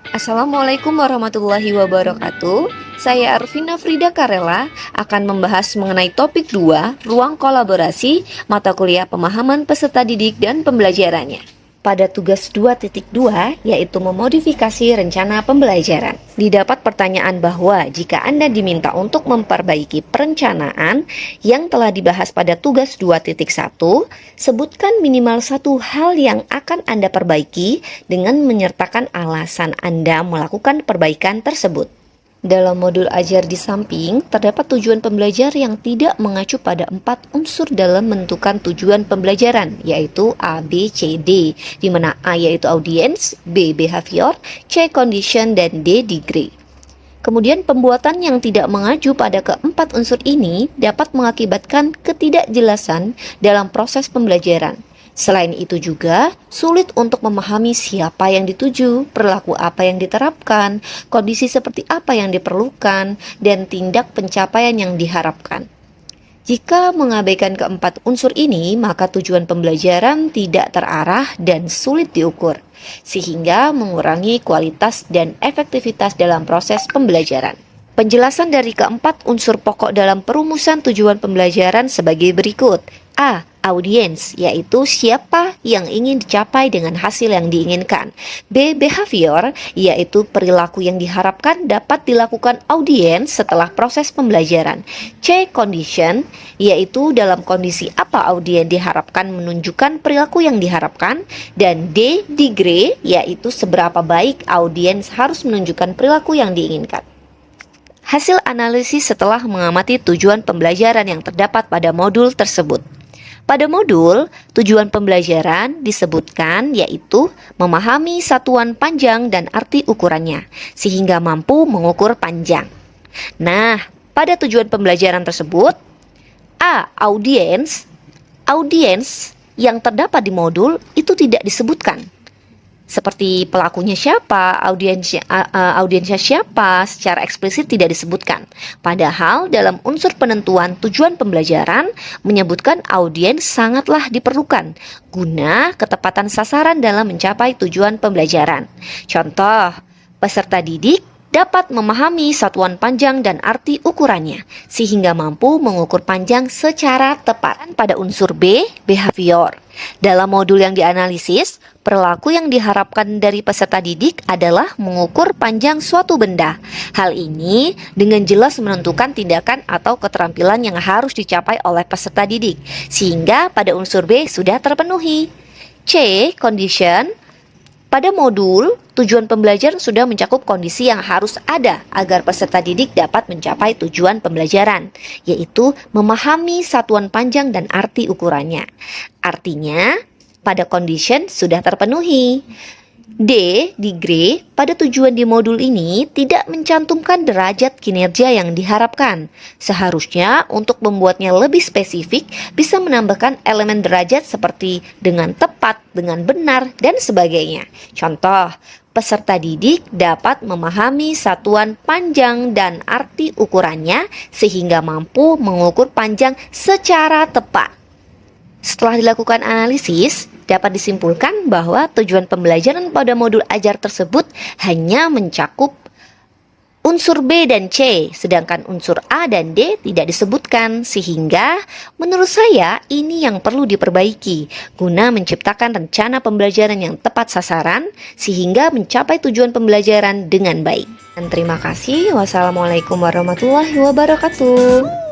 Assalamualaikum warahmatullahi wabarakatuh. Saya Arvina Frida Karela akan membahas mengenai topik 2, ruang kolaborasi, mata kuliah pemahaman peserta didik dan pembelajarannya. Pada tugas 2.2, yaitu memodifikasi rencana pembelajaran, didapat pertanyaan bahwa jika Anda diminta untuk memperbaiki perencanaan yang telah dibahas pada tugas 2.1, sebutkan minimal satu hal yang akan Anda perbaiki dengan menyertakan alasan Anda melakukan perbaikan tersebut. Dalam modul ajar di samping, terdapat tujuan pembelajar yang tidak mengacu pada 4 unsur dalam menentukan tujuan pembelajaran, yaitu A, B, C, D, di mana A yaitu audience, B, behavior, C, condition, dan D, degree. Kemudian pembuatan yang tidak mengacu pada keempat unsur ini dapat mengakibatkan ketidakjelasan dalam proses pembelajaran. Selain itu juga, sulit untuk memahami siapa yang dituju, perilaku apa yang diterapkan, kondisi seperti apa yang diperlukan, dan tindak pencapaian yang diharapkan. Jika mengabaikan keempat unsur ini, maka tujuan pembelajaran tidak terarah dan sulit diukur, sehingga mengurangi kualitas dan efektivitas dalam proses pembelajaran. Penjelasan dari keempat unsur pokok dalam perumusan tujuan pembelajaran sebagai berikut. A. Audience, yaitu siapa yang ingin dicapai dengan hasil yang diinginkan. B. Behavior, yaitu perilaku yang diharapkan dapat dilakukan audiens setelah proses pembelajaran. C. Condition, yaitu dalam kondisi apa audiens diharapkan menunjukkan perilaku yang diharapkan. Dan D. Degree, yaitu seberapa baik audiens harus menunjukkan perilaku yang diinginkan. Hasil analisis setelah mengamati tujuan pembelajaran yang terdapat pada modul tersebut. Pada modul, tujuan pembelajaran disebutkan yaitu memahami satuan panjang dan arti ukurannya, sehingga mampu mengukur panjang. Nah, pada tujuan pembelajaran tersebut, A. Audiens yang terdapat di modul itu tidak disebutkan. Seperti pelakunya siapa, audiensnya siapa, secara eksplisit tidak disebutkan. Padahal dalam unsur penentuan tujuan pembelajaran menyebutkan audiens sangatlah diperlukan guna ketepatan sasaran dalam mencapai tujuan pembelajaran. Contoh, peserta didik dapat memahami satuan panjang dan arti ukurannya, sehingga mampu mengukur panjang secara tepat. Pada unsur B, behavior. Dalam modul yang dianalisis, perilaku yang diharapkan dari peserta didik adalah mengukur panjang suatu benda. Hal ini dengan jelas menentukan tindakan atau keterampilan yang harus dicapai oleh peserta didik, sehingga pada unsur B sudah terpenuhi. C. Condition. Pada modul, tujuan pembelajaran sudah mencakup kondisi yang harus ada agar peserta didik dapat mencapai tujuan pembelajaran, yaitu memahami satuan panjang dan arti ukurannya. Artinya, pada condition sudah terpenuhi. D. Degree. Pada tujuan di modul ini tidak mencantumkan derajat kinerja yang diharapkan. Seharusnya untuk membuatnya lebih spesifik bisa menambahkan elemen derajat seperti dengan tepat, dengan benar, dan sebagainya. Contoh, peserta didik dapat memahami satuan panjang dan arti ukurannya sehingga mampu mengukur panjang secara tepat. Setelah dilakukan analisis, dapat disimpulkan bahwa tujuan pembelajaran pada modul ajar tersebut hanya mencakup unsur B dan C, sedangkan unsur A dan D tidak disebutkan, sehingga menurut saya ini yang perlu diperbaiki guna menciptakan rencana pembelajaran yang tepat sasaran sehingga mencapai tujuan pembelajaran dengan baik. Dan terima kasih. Wassalamualaikum warahmatullahi wabarakatuh.